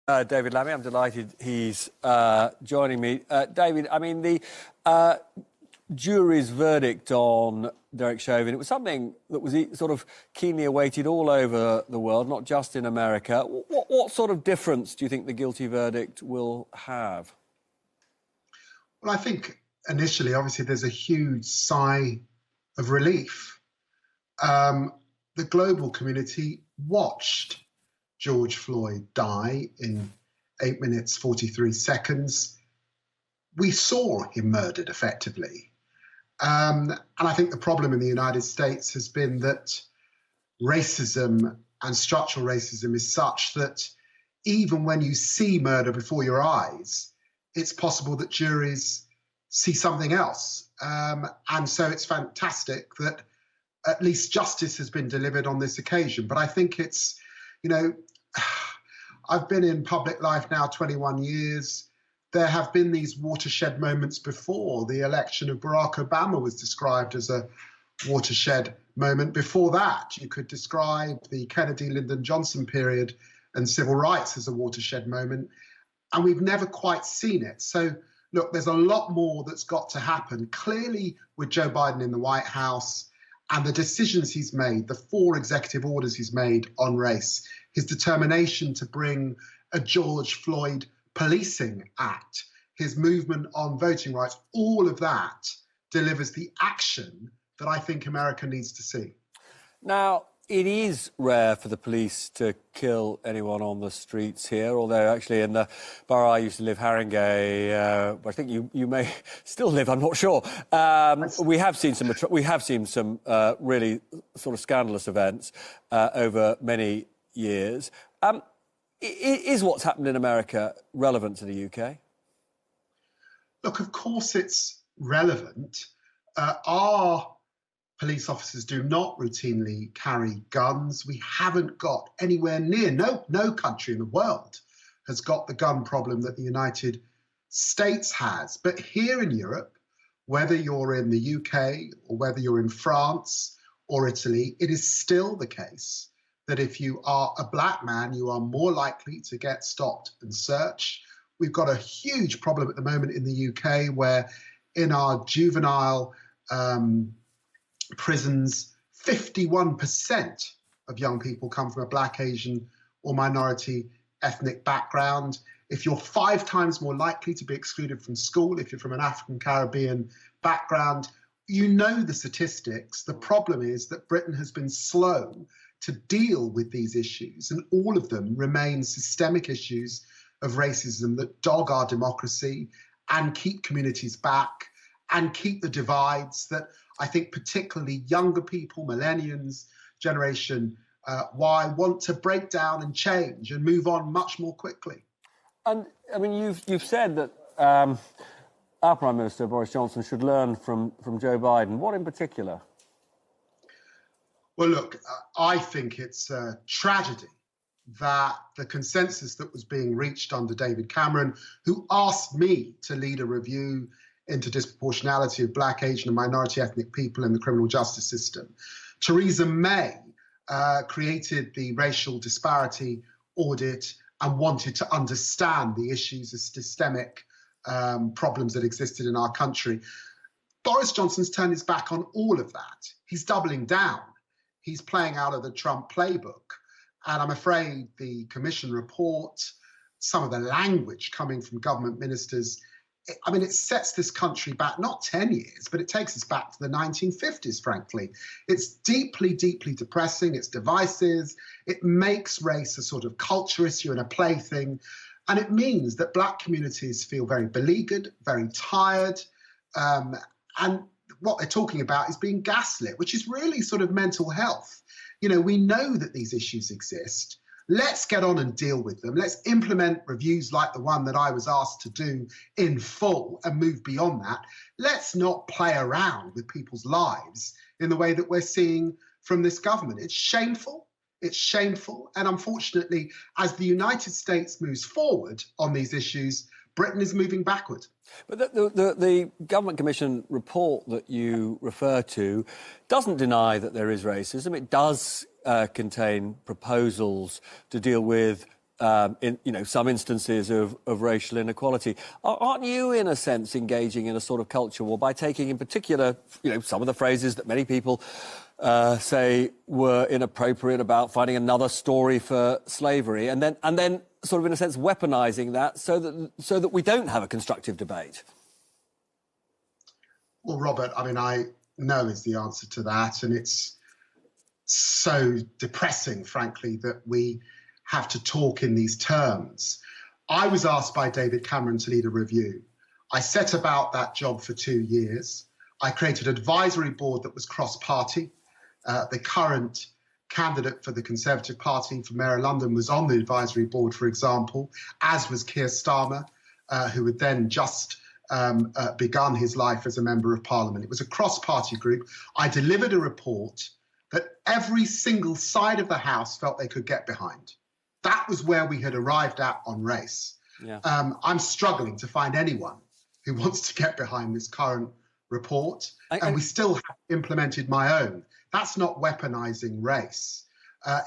David Lammy. I'm delighted he's joining me. David, I mean, the jury's verdict on Derek Chauvin, it was something that was sort of keenly awaited all over the world, not just in America. What sort of difference do you think the guilty verdict will have? Well, I think initially, obviously, there's a huge sigh of relief. The global community watched George Floyd die in 8 minutes, 43 seconds. We saw him murdered, effectively. And I think the problem in the United States has been that racism and structural racism is such that even when you see murder before your eyes, it's possible that juries see something else. And so it's fantastic that at least justice has been delivered on this occasion. But I think it's, you know, I've been in public life now 21 years. There have been these watershed moments before. The election of Barack Obama was described as a watershed moment. Before that, you could describe the Kennedy-Lyndon Johnson period and civil rights as a watershed moment. And we've never quite seen it. So, look, there's a lot more that's got to happen. Clearly, with Joe Biden in the White House and the decisions he's made, the 4 executive orders he's made on race, his determination to bring a George Floyd Policing Act, his movement on voting rights, all of that delivers the action that I think America needs to see. Now, it is rare for the police to kill anyone on the streets here, although actually in the borough I used to live, Haringey, I think you may still live, I'm not sure. We have seen some really sort of scandalous events over many years. Is what's happened in America relevant to the UK? Look, of course it's relevant. Our police officers do not routinely carry guns. We haven't got anywhere near, no country in the world has got the gun problem that the United States has. But here in Europe, whether you're in the UK or whether you're in France or Italy, it is still the case that if you are a black man, you are more likely to get stopped and searched. We've got a huge problem at the moment in the UK where in our juvenile prisons, 51% of young people come from a black, Asian or minority ethnic background. If you're 5 times more likely to be excluded from school, if you're from an African Caribbean background, you know the statistics. The problem is that Britain has been slow to deal with these issues, and all of them remain systemic issues of racism that dog our democracy and keep communities back and keep the divides that I think particularly younger people, millennials, Generation Y, want to break down and change and move on much more quickly. And, I mean, you've said that our Prime Minister, Boris Johnson, should learn from Joe Biden. What in particular? Well, look, I think it's a tragedy that the consensus that was being reached under David Cameron, who asked me to lead a review into disproportionality of black, Asian and minority ethnic people in the criminal justice system. Theresa May created the racial disparity audit and wanted to understand the issues of systemic problems that existed in our country. Boris Johnson's turned his back on all of that. He's doubling down. He's playing out of the Trump playbook. And I'm afraid the Commission report, some of the language coming from government ministers, I mean, it sets this country back, not 10 years, but it takes us back to the 1950s, frankly. It's deeply, deeply depressing. It's divisive. It makes race a sort of culture issue and a plaything. And it means that black communities feel very beleaguered, very tired. And what they're talking about is being gaslit, which is really sort of mental health. You know, we know that these issues exist. Let's get on and deal with them. Let's implement reviews like the one that I was asked to do in full and move beyond that. Let's not play around with people's lives in the way that we're seeing from this government. It's shameful. It's shameful. And unfortunately, as the United States moves forward on these issues, Britain is moving backward. But the Government Commission report that you refer to doesn't deny that there is racism. It does contain proposals to deal with in some instances of racial inequality. Aren't you, in a sense, engaging in a sort of culture war by taking, in particular, some of the phrases that many people say were inappropriate about finding another story for slavery, and then sort of, in a sense, weaponising that so that we don't have a constructive debate? Well, Robert, I know is the answer to that, and it's so depressing, frankly, that we have to talk in these terms. I was asked by David Cameron to lead a review. I set about that job for 2 years. I created an advisory board that was cross-party. The current candidate for the Conservative Party for Mayor of London was on the advisory board, for example, as was Keir Starmer, who had then just begun his life as a Member of Parliament. It was a cross-party group. I delivered a report that every single side of the House felt they could get behind. That was where we had arrived at on race. Yeah. I'm struggling to find anyone who wants to get behind this current report, and we still have implemented my own. That's not weaponising race.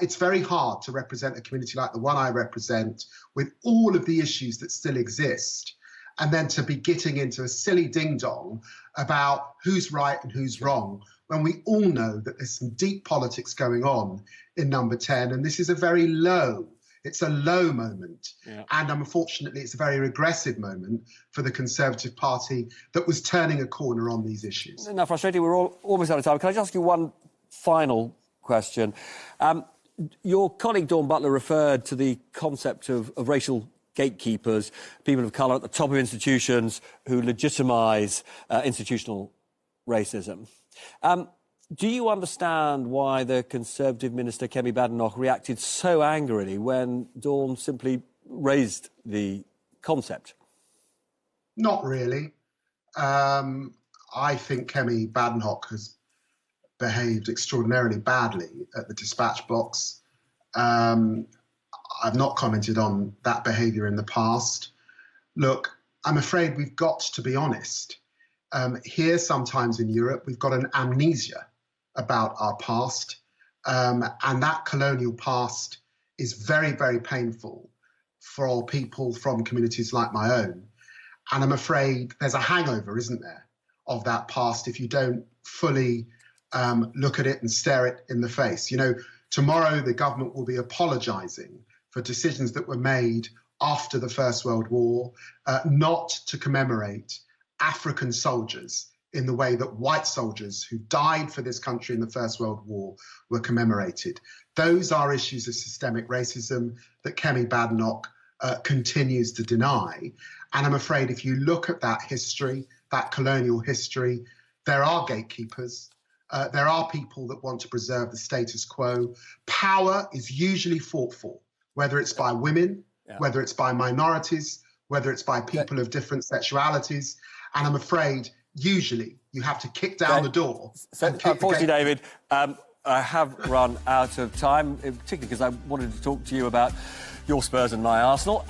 It's very hard to represent a community like the one I represent with all of the issues that still exist, and then to be getting into a silly ding-dong about who's right and who's wrong, when we all know that there's some deep politics going on in Number 10, and this is a very low, it's a low moment. Yeah. And unfortunately, it's a very regressive moment for the Conservative Party that was turning a corner on these issues. Now, frustrating, we're almost out of time. Can I just ask you one final question? Your colleague Dawn Butler referred to the concept of racial gatekeepers, people of colour at the top of institutions who legitimise institutional racism. Do you understand why the Conservative Minister, Kemi Badenoch, reacted so angrily when Dawn simply raised the concept? Not really. I think Kemi Badenoch has behaved extraordinarily badly at the dispatch box. I've not commented on that behaviour in the past. Look, I'm afraid we've got to be honest. Here, sometimes in Europe, we've got an amnesia about our past, and that colonial past is very, very painful for all people from communities like my own. And I'm afraid there's a hangover, isn't there, of that past if you don't fully look at it and stare it in the face. Tomorrow the government will be apologising for decisions that were made after the First World War, not to commemorate African soldiers in the way that white soldiers who died for this country in the First World War were commemorated. Those are issues of systemic racism that Kemi Badenoch continues to deny. And I'm afraid if you look at that history, that colonial history, there are gatekeepers. There are people that want to preserve the status quo. Power is usually fought for, whether it's by women, whether it's by minorities, whether it's by people of different sexualities. And I'm afraid usually you have to kick down the door. So, unfortunately, David, I have run out of time, particularly because I wanted to talk to you about your Spurs and my Arsenal.